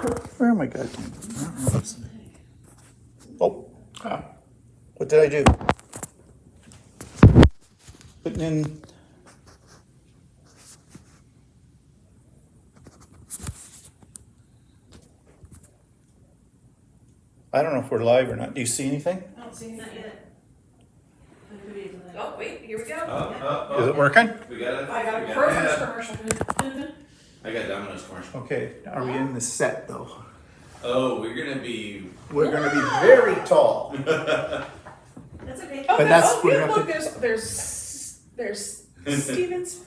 Where am I going? Oh, what did I do? Putting in. I don't know if we're live or not. Do you see anything? I don't see that yet. Oh, wait, here we go. Is it working? We got it. I got a Kroger's commercial. I got Domino's commercial. Okay, are we in the set though? Oh, we're gonna be. We're going to be very tall. That's okay. But that's oh, we're yeah, gonna look, have there's Stevens.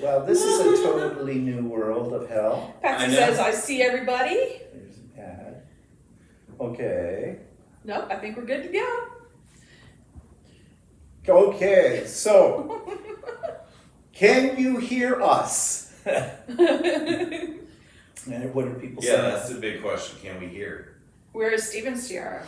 Well, this is a totally new world of hell. Patsy says, I see everybody. There's an ad. Okay. Nope, I think we're good to go. Okay, so can you hear us? And what do people say? Yeah, that's the big question. Can we hear? Where is Steven's tiara?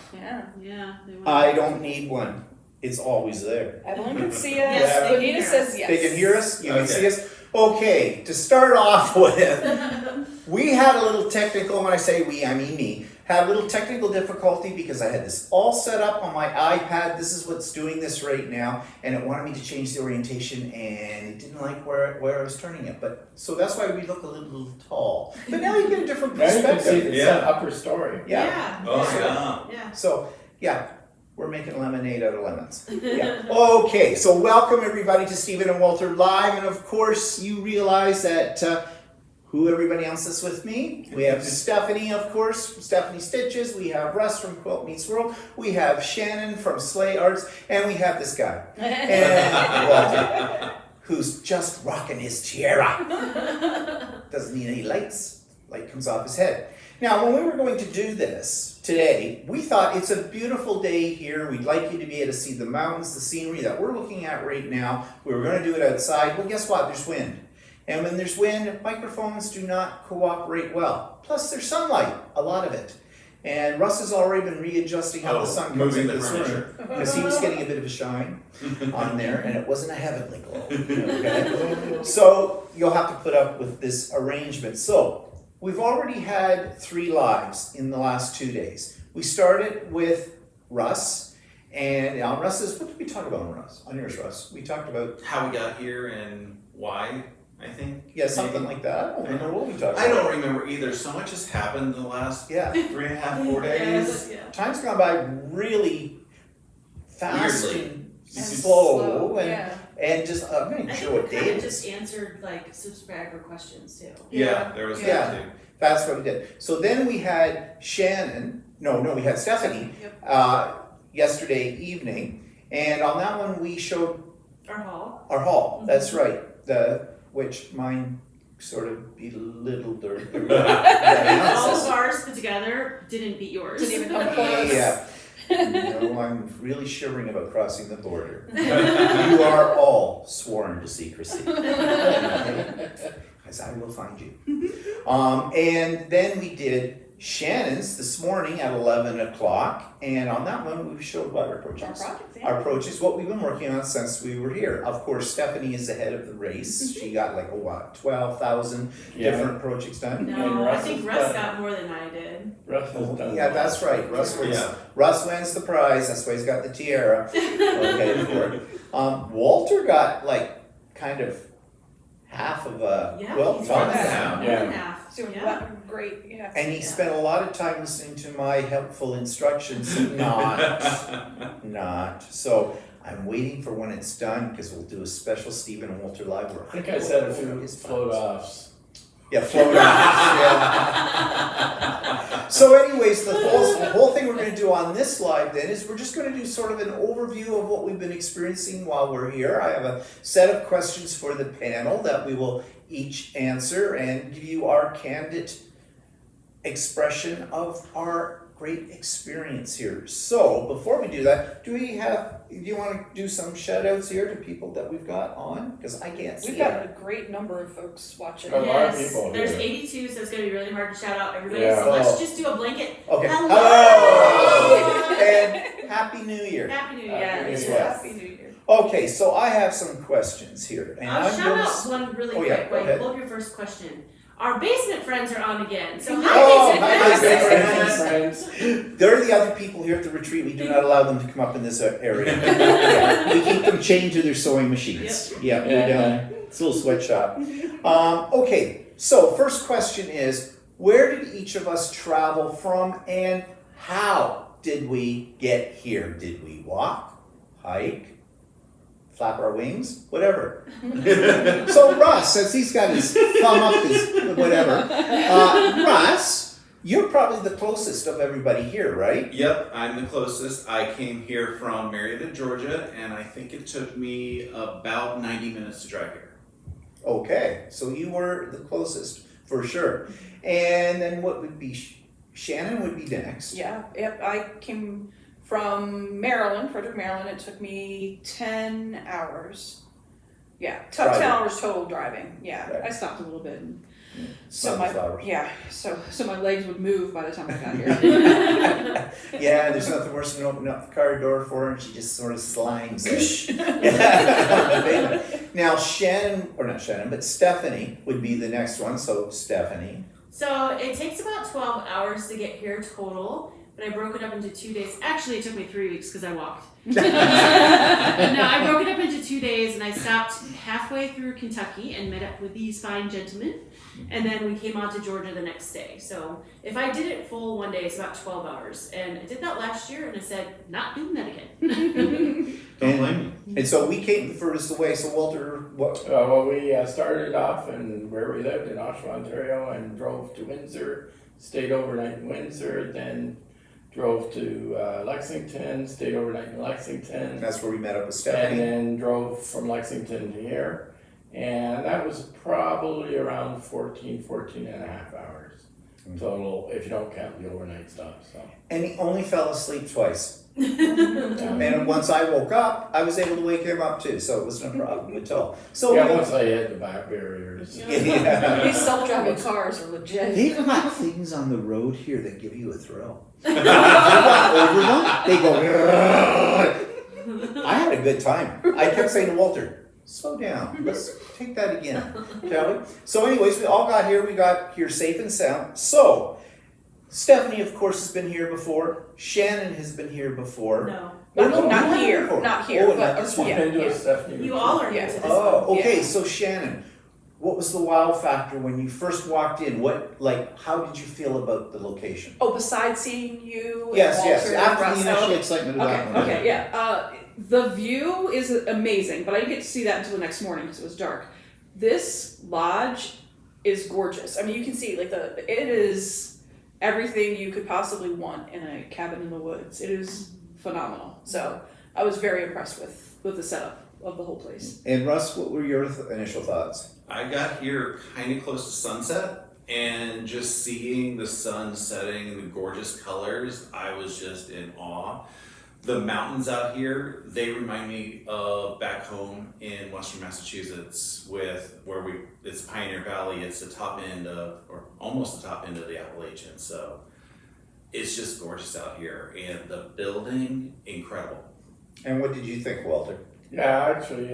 Yeah. I don't need one. It's always there. Evelyn can see us. Yeah. Bonita says yes. They can hear us? You can Okay. see us? Okay, to start off with, we had a little technical, when I say we, I mean me, had a little technical difficulty because I had this all set up on my iPad. This is what's doing this right now, and it wanted me to change the orientation, and it didn't like where I was turning it. But so that's why we look a little tall. But now you get a different Now you can see perspective. it's an upper story. Yeah. Oh, yeah. Yeah. So, yeah, we're making lemonade out of lemons. Yeah. Okay, so welcome everybody to Stephen and Walter Live. And of course, you realize that who everybody else is with me. We have Stephanie, of course, Stephanie Stitches. We have Russ from Quilt Meets World. We have Shannon from Slay Arts. And we have this guy, and Walter, who's just rocking his tiara. Doesn't need any lights. Light comes off his head. Now, when we were going to do this today, we thought it's a beautiful day here. We'd like you to be able to see the mountains, the scenery that we're looking at right now. We were going to do it outside. Well, guess what? There's wind. And when there's wind, microphones do not cooperate well. Plus, there's sunlight, a lot of it. And Russ has already been readjusting how the sun comes moving into the this room. furniture. Because he was getting a bit of a shine on there, and it wasn't a heavenly glow. Okay? So you'll have to put up with this arrangement. So we've already had 3 lives in the last 2 days. We started with Russ, and on Russ's, what did we talk about on Russ? On yours, Russ? We talked about How we got here and why, I think. something like that. I don't remember what we talked about. I don't remember either. So much has happened in the last Yeah. 3.5, 4 days. Time's gone by really fast Weirdly. and slow, and, yeah. and just I'm not even I sure think what we day kind it of is. just answered like subscriber questions too. Yeah, there was Yeah. that too. That's what we did. So then we had Shannon. No, we had Stephanie Yep. yesterday evening, and on that one we showed Our hall. our hall. That's right. Which mine sort of belittled or All of ours put together didn't beat yours. Didn't even come close. Yeah. No, I'm really shivering about crossing the border. You are all sworn to secrecy. Because I will find you. And then we did Shannon's this morning at 11 o'clock. And on that one, we showed what our projects. Our projects, what we've been working on since we were here. Of course, Stephanie is ahead of the race. She got like, 12,000 different projects done. And No, I Russ think is Russ done. got more than I did. Russ has done Yeah, a that's lot. right. Russ wins. Yeah. Russ wins the prize. That's why he's got the tiara. Okay, for it. Walter got like kind of half of a Yeah, quilt he's done got now. more Yeah. than half. Doing Yeah. great, yeah. And he spent a lot of time listening to my helpful instructions. Not. So I'm waiting for when it's done because we'll do a special Stephen and Walter Live where I think I said a few His float files. offs. Yeah, float off. Yeah. So anyways, the whole thing we're going to do on this live then is we're just going to do sort of an overview of what we've been experiencing while we're here. I have a set of questions for the panel that we will each answer and give you our candid expression of our great experience here. So before we do that, do you want to do some shout outs here to people that we've got on? Because I can't see We've got it. a great number of folks watching. A lot of Yes, people there's here. 82, so it's gonna be really hard to shout out everybody. Yeah. So let's Oh. just do a blanket. Okay. Hello! And Happy New Year. Happy New Year. Happy New Yes. Year. Happy New Year. Okay, so I have some questions here. And I'll I'm shout gonna out s- one really Oh, yeah, quick go while you ahead. pull up your first question. Our basement friends are on again. So Oh, hi, hi, basement basement friends. friends. They're the other people here at the retreat. We do not allow them to come up in this area. Yeah, we keep them chained to their sewing machines. Yeah, we don't. It's a little sweatshop. Okay, so first question is, where did each of us travel from and how did we get here? Did we walk, hike, flap our wings, whatever? So Russ, since he's got his thumb up his whatever, Russ, you're probably the closest of everybody here, right? Yep, I'm the closest. I came here from Marietta, Georgia, and I think it took me about 90 minutes to drive here. Okay, so you were the closest for sure. And then what would be Shannon would be next. Yeah, yep, I came from Maryland, Frederick, Maryland. It took me 10 hours. Yeah, 10 Driving. hours total driving. Yeah, Right. I stopped a little bit. And Not the flowers. so my legs would move by the time I got here. Yeah, there's nothing worse than opening up the car door for her and she just sort of slimes it. Now Shannon, or not Shannon, but Stephanie would be the next one. So Stephanie. So it takes about 12 hours to get here total, but I broke it up into 2 days. Actually, it took me 3 weeks because I walked. No, I broke it up into 2 days and I stopped halfway through Kentucky and met up with these fine gentlemen. And then we came on to Georgia the next day. So if I did it full one day, it's about 12 hours. And I did that last year and I said, not doing that again. Don't blame me. And so we came the furthest away. So Walter, what? Well, we started off in where we lived in Oshawa, Ontario, and drove to Windsor, stayed overnight in Windsor, then drove to Lexington, stayed overnight in Lexington, That's where we met up with and Stephanie. then drove from Lexington to here. And that was probably around 14 and a half hours total, if you don't count the overnight stuff. So, And he only fell asleep twice. yeah. And once I woke up, I was able to wake him up too. So it was no problem at all. So Yeah, once I hit the back barriers. Yeah. These self-driving cars are legit. They've got things on the road here that give you a thrill. You walk over them, they go. I had a good time. I kept saying to Walter, slow down. Let's take that again, shall we? So anyways, we all got here. We got here safe and sound. So Stephanie, of course, has been here before. Shannon has been here before. No. Not here, not here, Oh, but not this one. yeah, Been to a yeah. Stephanie You retreat. all are new Yeah. to this Oh, one. okay. Yeah. So Shannon, what was the wow factor when you first walked in? How did you feel about the location? Oh, besides seeing you Yes, and yes. Walter After and the Russ, initial excitement of that Okay, one. okay, yeah. The view is amazing, but I didn't get to see that until the next morning because it was dark. This lodge is gorgeous. I mean, you can see it is everything you could possibly want in a cabin in the woods. It is phenomenal. So I was very impressed with the setup of the whole place. And Russ, what were your initial thoughts? I got here kind of close to sunset, and just seeing the sun setting and the gorgeous colors, I was just in awe. The mountains out here, they remind me of back home in Western Massachusetts it's Pioneer Valley. It's the top end of, or almost the top end of the Appalachians. So it's just gorgeous out here, and the building, incredible. And what did you think, Walter? Yeah, actually,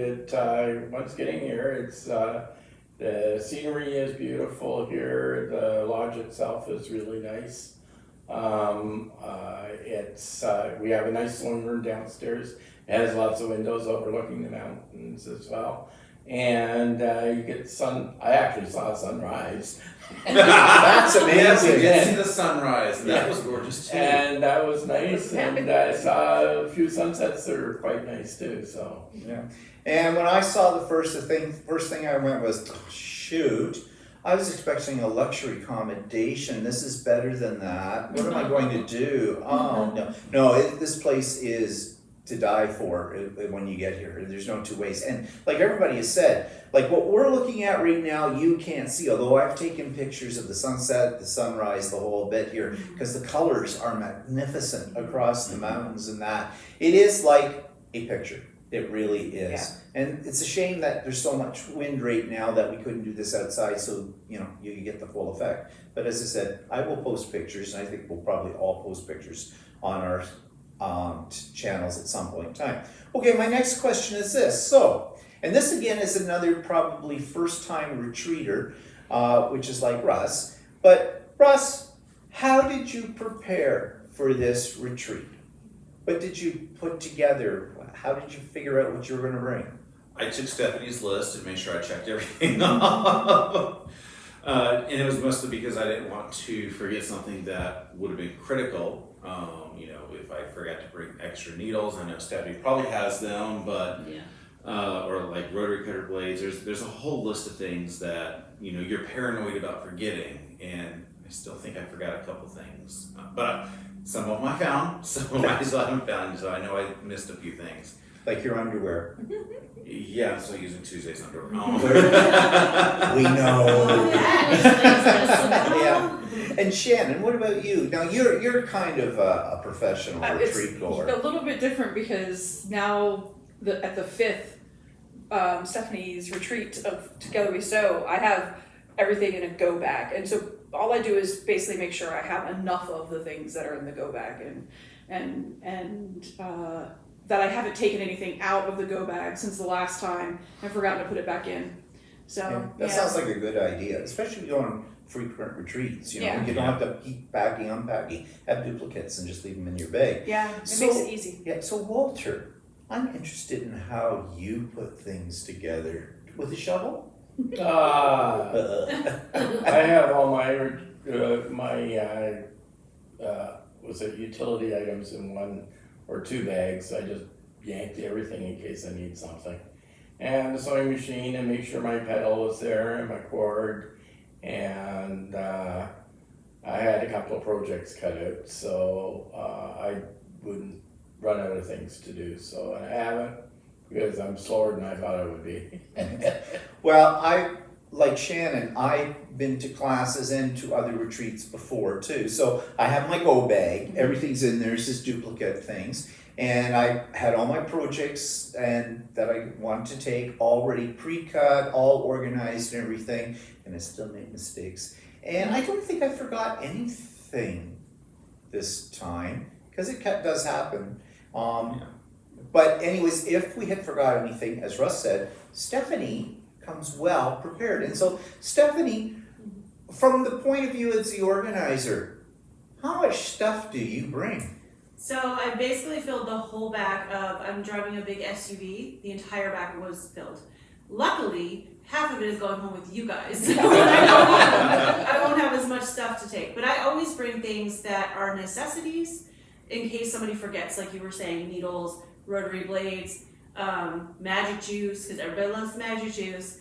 once getting here, it's the scenery is beautiful here. The lodge itself is really nice. We have a nice living room downstairs. It has lots of windows overlooking the mountains as well. And you get sun. I actually saw a sunrise. That's Yes, we amazing. did see the sunrise, and that was gorgeous too. And that was nice. And I saw a few sunsets that were quite nice too. So Yeah. And when I saw the first thing I went was, oh, shoot, I was expecting a luxury accommodation. This is better than that. What am I going to do? Oh, no. This place is to die for when you get here. There's no two ways. And like everybody has said, like what we're looking at right now, you can't see. Although I've taken pictures of the sunset, the sunrise, the whole bit here, because the colors are magnificent across the mountains and that. It is like a picture. It really is. Yeah. And it's a shame that there's so much wind right now that we couldn't do this outside so, you get the full effect. But as I said, I will post pictures, and I think we'll probably all post pictures on our channels at some point in time. Okay, my next question is this. So, and this again is another probably first-time retreater, which is like Russ. But Russ, how did you prepare for this retreat? What did you put together? How did you figure out what you were going to bring? I took Stephanie's list and made sure I checked everything off. And it was mostly because I didn't want to forget something that would have been critical. If I forgot to bring extra needles, I know Stephanie probably has them, but or like rotary cutter blades. There's a whole list of things that you're paranoid about forgetting, and I still think I forgot a couple things. But some of them I found, some of them I still haven't found, so I know I missed a few things. Like your underwear. Yeah, I'm still using Tuesday's underwear. We know. Oh, that explains this. Yeah. And Shannon, what about you? Now you're kind of a professional It's retreat goer. a little bit different because now at the 5th Stephanie's retreat of Together We Sew, I have everything in a go bag, and so all I do is basically make sure I have enough of the things that are in the go bag, and that I haven't taken anything out of the go bag since the last time I've forgotten to put it back in. So That sounds like a good idea, especially if you go on frequent retreats. You Yeah. don't have to keep packing, unpacking, have duplicates, and just leave them in your bag. yeah, it So- makes it easy. Yeah. So Walter, I'm interested in how you put things together with a shovel. I have all my utility items in 1 or 2 bags. I just yanked everything in case I need something. And the sewing machine, and make sure my pedal is there and my cord. And I had a couple of projects cut out, so I wouldn't run out of things to do. So I haven't, because I'm slower than I thought I would be. Well, like Shannon, I've been to classes and to other retreats before too. So I have my go bag, everything's in there, it's just duplicate things. And I had all my projects and that I wanted to take already pre-cut, all organized and everything, and I still made mistakes. And I don't think I forgot anything this time, because it does happen. But anyways, if we had forgot anything, as Russ said, Stephanie comes well prepared. And so Stephanie, from the point of view as the organizer, how much stuff do you bring? So I basically filled the whole back of, I'm driving a big SUV, the entire back was filled. Luckily, half of it is going home with you guys. So I won't have as much stuff to take. But I always bring things that are necessities in case somebody forgets, like you were saying, needles, rotary blades, magic juice, because everybody loves magic juice.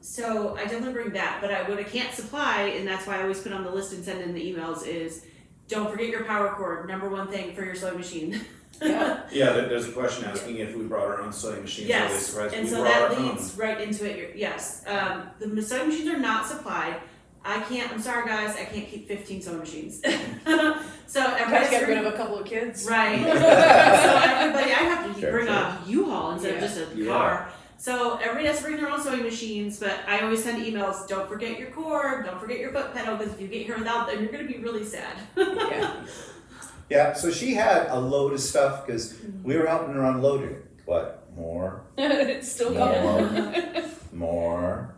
So I definitely bring that. But what I can't supply, and that's why I always put on the list and send in the emails, is don't forget your power cord, #1 thing for your sewing machine. Yeah. Yeah, there's a question asking if we brought our own sewing machines. Are they Yes, surprised and we so brought that our own? leads right into it. Yes, the sewing machines are not supplied. I'm sorry guys, I can't keep 15 sewing machines. So everybody Guys get rid of a couple of kids. Right. So everybody, I have to Sure, bring sure. a U-Haul instead of Yeah. just a Yeah. car. So everybody has to bring their own sewing machines, but I always send emails, don't forget your cord, don't forget your foot pedal, because if you get here without them, you're gonna be really sad. Yeah. Yeah, so she had a load of stuff because we were helping her unload it. What? More? It's still coming. More.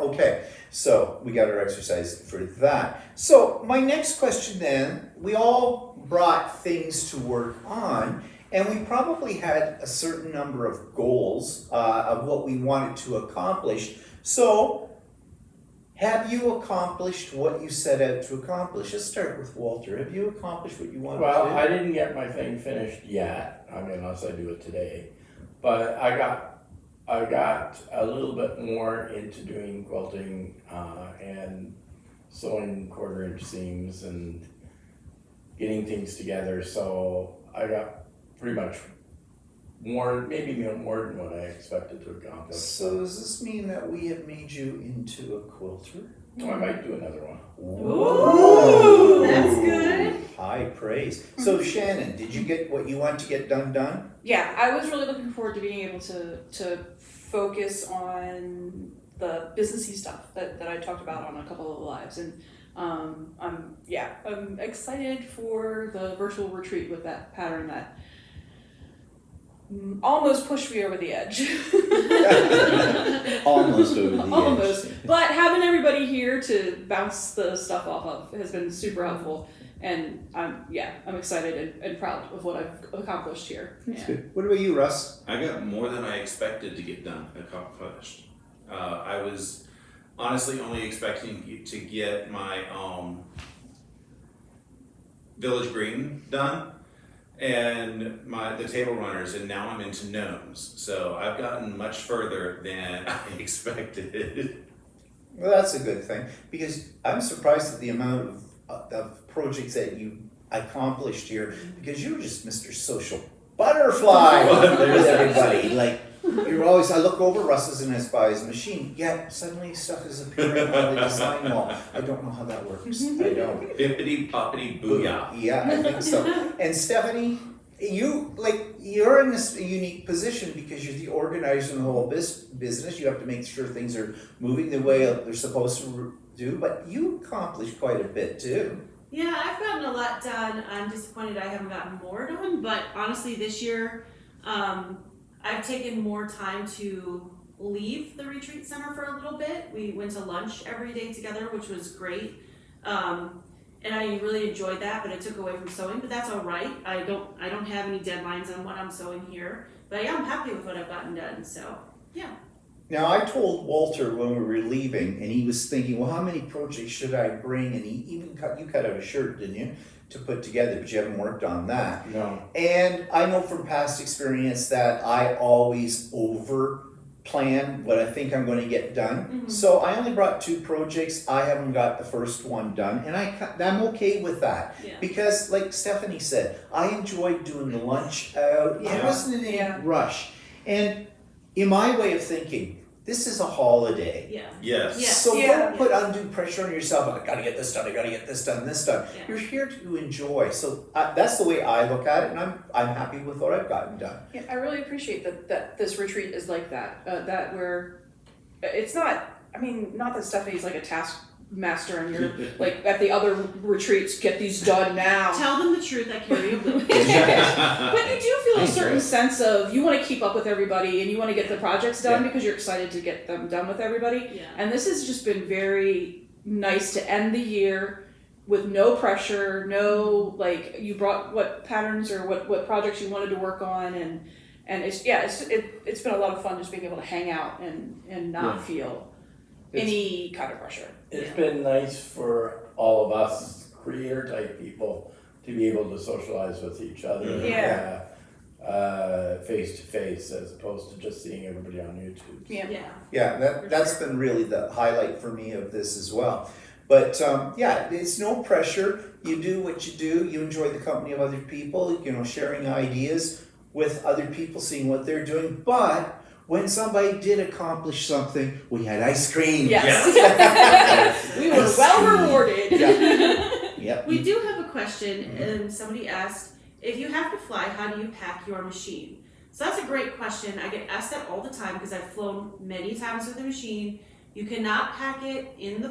Okay, so we got our exercise for that. So my next question then, we all brought things to work on, and we probably had a certain number of goals of what we wanted to accomplish. So have you accomplished what you set out to accomplish? Let's start with Walter. Have you accomplished what you wanted Well, to do? I didn't get my thing finished yet. I mean, unless I do it today. But I got a little bit more into doing quilting and sewing 1/4-inch seams and getting things together. So I got pretty much maybe more than what I expected to accomplish. So does this mean that we have made you into a quilter? I might do another one. Ooh, that's good. High praise. So Shannon, did you get what you want to get done? Yeah, I was really looking forward to being able to focus on the businessy stuff that I talked about on a couple of lives, and I'm excited for the virtual retreat with that pattern that almost pushed me over the edge. Almost over the Almost. edge. But having everybody here to bounce the stuff off of has been super helpful. And I'm excited and proud of what I've accomplished here. That's good. What about you, Russ? I got more than I expected to get done, accomplished. I was honestly only expecting to get my village green done and the table runners, and now I'm into gnomes. So I've gotten much further than I expected. Well, that's a good thing, because I'm surprised at the amount of projects that you accomplished here, because you're just Mr. Social Butterfly with everybody. Like, you're always, I look over, Russ is in by his machine, yet suddenly stuff is appearing on the design wall. I don't know how that works. I don't. Bippity boppity booyah. Yeah, I think so. And Stephanie, you're in this unique position because you're the organizer in the whole business. You have to make sure things are moving the way they're supposed to do, but you accomplished quite a bit too. Yeah, I've gotten a lot done. I'm disappointed I haven't gotten more done, but honestly this year, I've taken more time to leave the retreat center for a little bit. We went to lunch every day together, which was great. And I really enjoyed that, but it took away from sewing, but that's all right. I don't have any deadlines on what I'm sewing here, but yeah, I'm happy with what I've gotten done, so yeah. Now, I told Walter when we were leaving, and he was thinking, well, how many projects should I bring? And he even you cut out a shirt, didn't you, to put together, but you haven't worked on that. No. And I know from past experience that I always over plan what I think I'm going to get done. Mm-hmm. So I only brought 2 projects. I haven't got the first one done, and I'm okay with that. Yeah. Because like Stephanie said, I enjoyed doing the lunch out. I wasn't in any rush. And in my way of thinking, this is a holiday. Yeah. Yes. Yes. So Yeah. don't put undue pressure on yourself. I gotta get this done. I gotta get this done. This done. Yeah. You're here to enjoy. So that's the way I look at it, and I'm happy with what I've gotten done. Yeah, I really appreciate that this retreat is like that. That where it's not. I mean, not that Stephanie's like a task master and you're like at the other retreats, get these done now. Tell them the truth, I carry a blue. But you do feel a certain sense of you want to keep up with everybody and you want to get the projects done because you're excited to get them done with everybody. Yeah. And this has just been very nice to end the year with no pressure, no like you brought what patterns or what projects you wanted to work on, and it's been a lot of fun just being able to hang out and not feel any kind of pressure. It's been nice for all of us creator type people to be able to socialize with each other. Yeah. Face to face as opposed to just seeing everybody on YouTube. Yeah. Yeah. Yeah, that's been really the highlight for me of this as well. But it's no pressure. You do what you do. You enjoy the company of other people, sharing ideas with other people, seeing what they're doing. But when somebody did accomplish something, we had ice cream. Yes. We were well rewarded. Yep. We do have a question, and somebody asked, if you have to fly, how do you pack your machine? So that's a great question. I get asked that all the time because I've flown many times with the machine. You cannot pack it in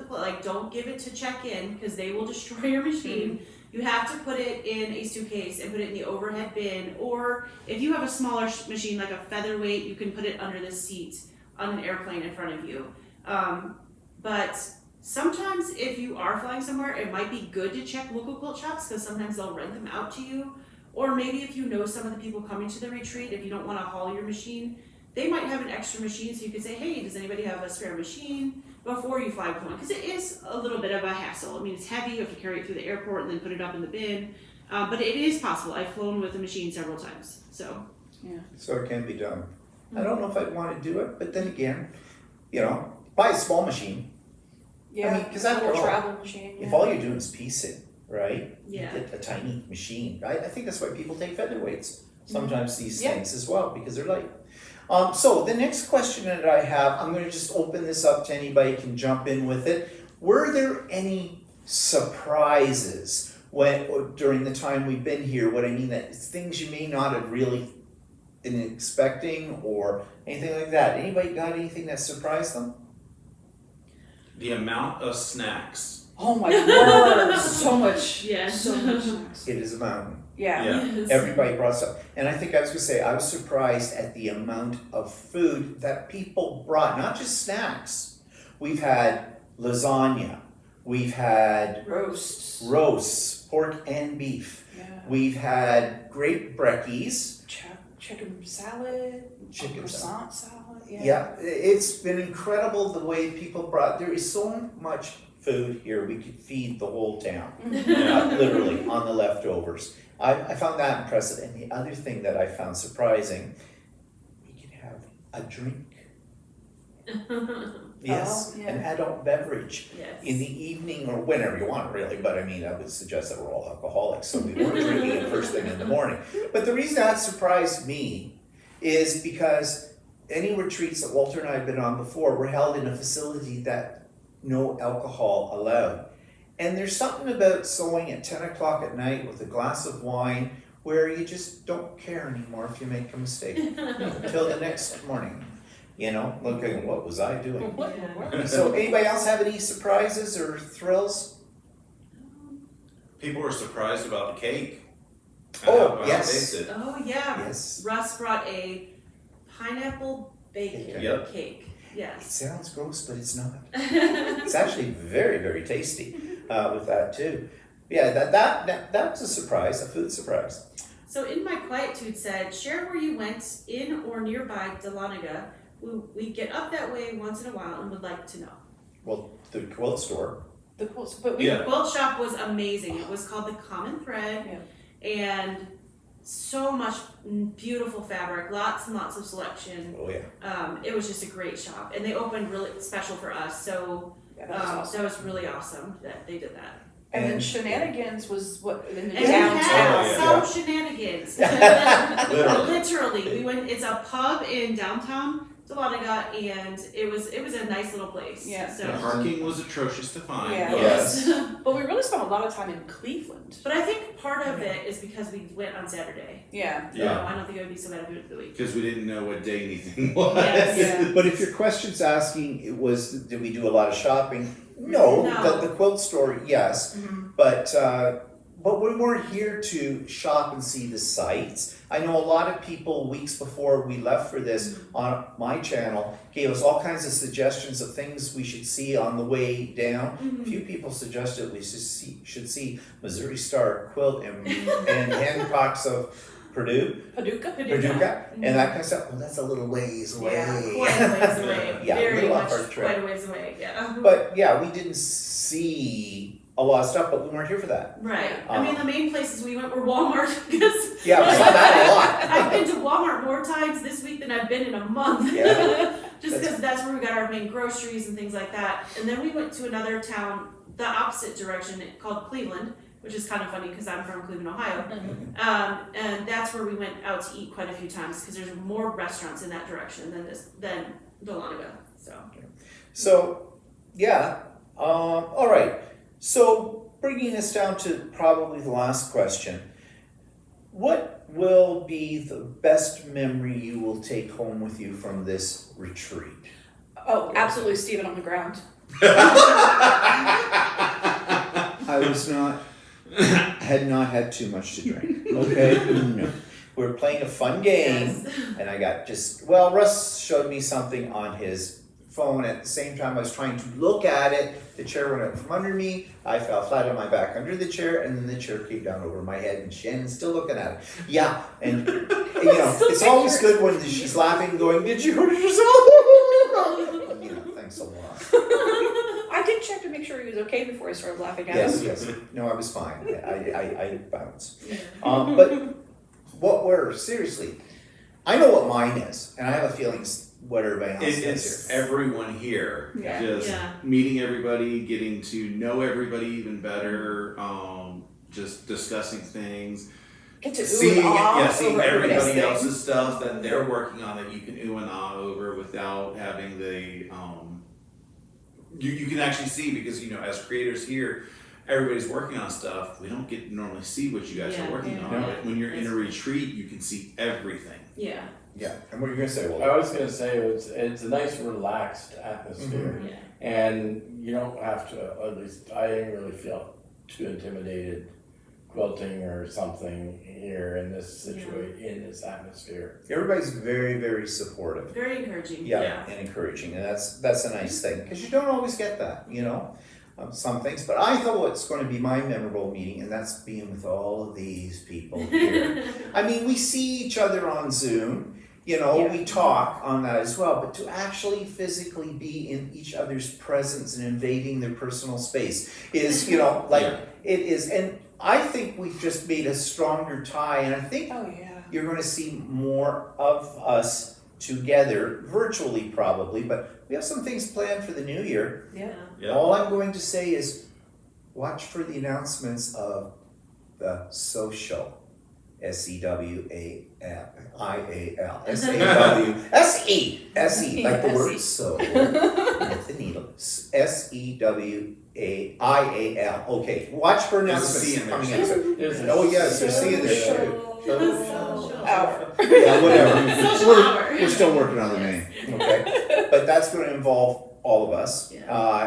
don't give it to check-in because they will destroy your machine. You have to put it in a suitcase and put it in the overhead bin, or if you have a smaller machine like a featherweight, you can put it under the seat on an airplane in front of you. But sometimes if you are flying somewhere, it might be good to check local quilt shops because sometimes they'll rent them out to you. Or maybe if you know some of the people coming to the retreat, if you don't want to haul your machine, they might have an extra machine, so you could say, hey, does anybody have a spare machine before you fly one? Because it is a little bit of a hassle. I mean, it's heavy. You have to carry it through the airport and then put it up in the bin. But it is possible. I've flown with a machine several times. So it can be done. I don't know if I'd want to do it, but then again, buy a small machine. Yeah. I mean, because after all, travel machine. if all you're doing is piecing, right? Yeah. You get a tiny machine. I think that's why people take featherweights sometimes these things as well, because they're light. So the next question that I have, I'm going to just open this up to anybody can jump in with it. Were there any surprises during the time we've been here? What I mean, that things you may not have really been expecting or anything like that. Anybody got anything that surprised them? The amount of snacks Oh my word! So much. Yes. So much snacks. It is a mountain. Yeah. Yes. Everybody brought stuff. And I think I was gonna say, I was surprised at the amount of food that people brought, not just snacks. We've had lasagna, we've had Roasts. roasts, pork and beef. Yeah. We've had great brekkies. Chicken salad. Chicken croissant salad. Yeah, it's been incredible the way people brought, there is so much food here, we could feed the whole town, literally, on the leftovers. I found that impressive, and the other thing that I found surprising, we could have a drink. Yes, Oh, yeah. an adult beverage Yes. in the evening or whenever you want, really. But I mean, I would suggest that we're all alcoholics, so we weren't drinking it first thing in the morning. But the reason that surprised me is because any retreats that Walter and I have been on before were held in a facility that no alcohol allowed. And there's something about sewing at 10 o'clock at night with a glass of wine where you just don't care anymore if you make a mistake until the next morning. You know, looking, what was I doing? Yeah. So anybody else have any surprises or thrills? People were surprised about the cake. Oh, How it yes. tasted. Oh yeah. Yes. Russ brought a pineapple bacon Yep. cake. It Yes. sounds gross, but it's not. It's actually very, very tasty with that too. Yeah, that was a surprise, a food surprise. So in my quietude said, share where you went in or nearby Dahlonega. We get up that way once in a while and would like to know. Well, the quilt store. The quilts, but we Yeah. The quilt shop was amazing. It was called The Common Thread, and so much beautiful fabric, lots and lots of selection. Oh yeah. It was just a great shop, and they opened really special for us. So yeah, that was awesome. that was really awesome that they did that. And then Shenanigans was what in the And downtown. we had Yeah. some shenanigans. Literally. Literally, we went. It's a pub in downtown Dahlonega, and it was a nice little place. Yeah. So. The parking was atrocious to find. Yeah. Yes. But we really spent a lot of time in Cleveland. But I think part of it is because we went on Saturday. Yeah. So I don't think it would be so bad if we went the week. Because we didn't know what day anything was. Yes. Yeah. But if your question's asking, it was, did we do a lot of shopping? No. No. The quilt store, yes. Mhm. But we weren't here to shop and see the sights. I know a lot of people, weeks before we left for this, on my channel, gave us all kinds of suggestions of things we should see on the way down. A few people suggested we should see Missouri Star Quilt and Hancock's of Paducah? Paducah, and that kind of stuff. Well, that's a little ways away. Yeah, Quite a ways away. Yeah, Very little much off our trail. quite a ways away. Yeah. But yeah, we didn't see a lot of stuff, but we weren't here for that. Right. I mean, the main places we went were Walmart because Yeah, we saw that a lot. I've been to Walmart more times this week than I've been in a month. Yeah. Just because that's where we got our main groceries and things like that. And then we went to another town, the opposite direction, called Cleveland, which is kind of funny because I'm from Cleveland, Ohio. And that's where we went out to eat quite a few times because there's more restaurants in that direction than Dahlonega. So, yeah. All right. So, bringing us down to probably the last question. What will be the best memory you will take home with you from this retreat? Oh, absolutely, Stephen on the ground. I had not had too much to drink. Okay? No. We were playing a fun game. Yes. And I got Russ showed me something on his phone. At the same time, I was trying to look at it. The chair went out from under me. I fell flat on my back under the chair, and then the chair came down over my head, and Shannon's still looking at it. Yeah, and it's always good when she's laughing, going, "Did you hurt yourself?" Thanks a lot. I did check to make sure he was okay before I started laughing at Yes, him. yes. No, I was fine. I bounced. But seriously, I know what mine is, and I have a feeling what everybody else It's does here. everyone here. Yeah. Just Yeah. meeting everybody, getting to know everybody even better, just discussing things. Get to ooh Seeing, and ah seeing over everybody's everybody thing. else's stuff that they're working on that you can ooh and ah over without having the you can actually see, because as creators here, everybody's working on stuff. We don't get to normally see what you guys Yeah. are working on. Yeah. But when you're in a retreat, you can see everything. Yeah. Yeah, and what are you gonna say, I Walter? was gonna say, it's a nice relaxed atmosphere. Yeah. And you don't have to, at least I didn't really feel too intimidated quilting or something here in this in this atmosphere. Everybody's very, very supportive. Very encouraging. Yeah, and encouraging, and that's a nice thing, because you don't always get that, you know, some things. But I thought what's going to be my memorable meeting, and that's being with all of these people here. I mean, we see each other on Zoom, you know, Yeah. we talk on that as well, but to actually physically be in each other's presence and invading their personal space is, you know, like Yeah. it is. And I think we've just made a stronger tie, and I think Oh yeah. you're going to see more of us together, virtually probably, but we have some things planned for the new year. Yeah. Yeah. All I'm going to say is watch for the announcements of the social. SEWAIAL. S-E, like the word so, with the needle. SEWAIAL. Okay, watch for There's a announcements C in there, coming so- in. There's a Oh yes, there's C in there too. Hour. Yeah, whatever. Social We're, hour. we're still working on the name, okay? But that's gonna involve all of us, Yeah.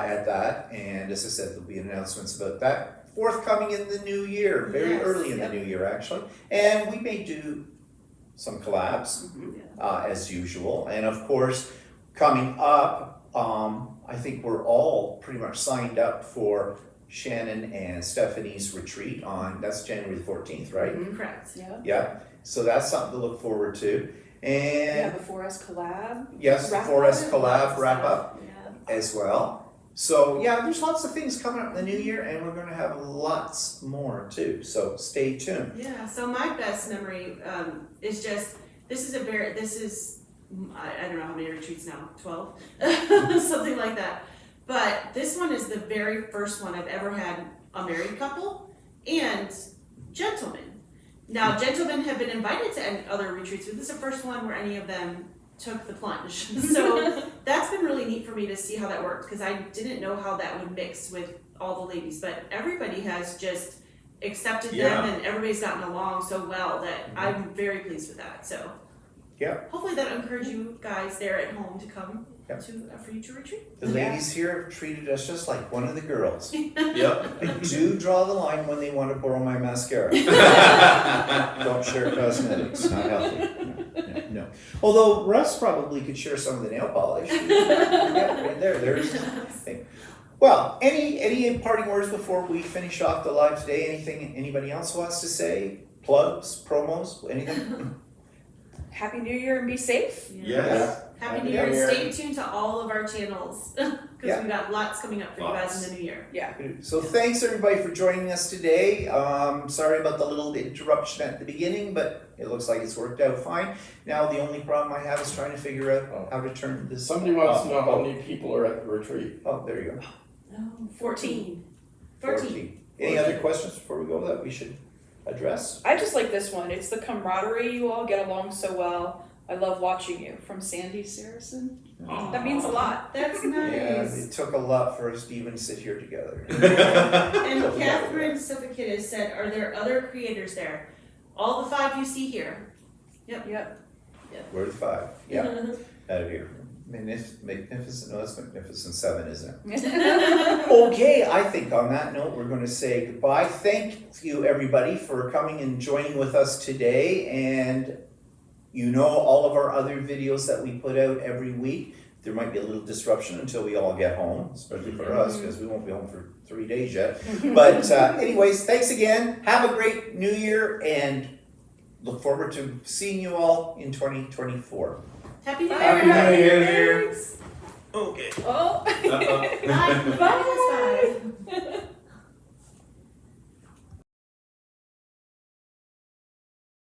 at that, and as I said, there'll be announcements about that forthcoming in the new year, very Yes, early in yep. the new year, actually. And we may do some collabs, as usual, and of course, coming up, I think we're all pretty much signed up for Shannon and Stephanie's retreat that's January the 14th, right? Correct. Yeah. Yeah, so that's something to look forward to. Yeah. And Before us collab. yes, Wrap for us up. collab wrap up Yeah. as well. So yeah, there's lots of things coming up in the new year, and we're gonna have lots more too, so stay tuned. Yeah, so my best memory is just, I don't know how many retreats now, 12? Something like that. But this one is the very first one I've ever had a married couple and gentlemen. Now, gentlemen have been invited to other retreats, but this is the first one where any of them took the plunge. So that's been really neat for me to see how that worked, because I didn't know how that would mix with all the ladies, but everybody has just accepted them and everybody's gotten along so well that I'm very pleased with that. So Yeah. hopefully that'll encourage you guys there at home to come Yeah. to a future retreat. The ladies here have treated us just like one of the girls. Yep. I do draw the line when they want to borrow my mascara. Don't share cosmetics, not healthy. No. Although Russ probably could share some of the nail polish. Yeah, right there's the thing. Well, any parting words before we finish off the live today? Anything anybody else wants to say? Plugs, promos, anything? Happy New Year and be safe. Yes. Happy New Happy Year and New Year. stay tuned to all of our channels because Yeah. we got lots coming up for you guys Lots. in the new year. Yeah. So thanks everybody for joining us today. Sorry about the little interruption at the beginning, but it looks like it's worked out fine. Now the only problem I have is trying to figure out how to turn this. Somebody wants to know how Oh, many people are at the retreat. oh, there you go. No. 14. 14. Any other questions before we go that we should address? I just like this one. It's the camaraderie. You all get along so well. I love watching you. From Sandy Saracen. That means a lot. That's Yeah, nice. it took a lot for us to even sit here together. And Catherine Suffolkidis said, are there other creators there? All the 5 you see here. Yep. We're the 5. Yeah, out of here. Magnificent, no, that's Magnificent 7, isn't it? Okay, I think on that note, we're going to say goodbye. Thank you, everybody, for coming and joining with us today. And you know all of our other videos that we put out every week. There might be a little disruption until we all get home, especially for us, because we won't be home for 3 days yet. But anyways, thanks again. Have a great new year, and look forward to seeing you all in 2024. Happy New Year. Happy New Year. Thanks. Okay. Oh. Uh-oh. Bye.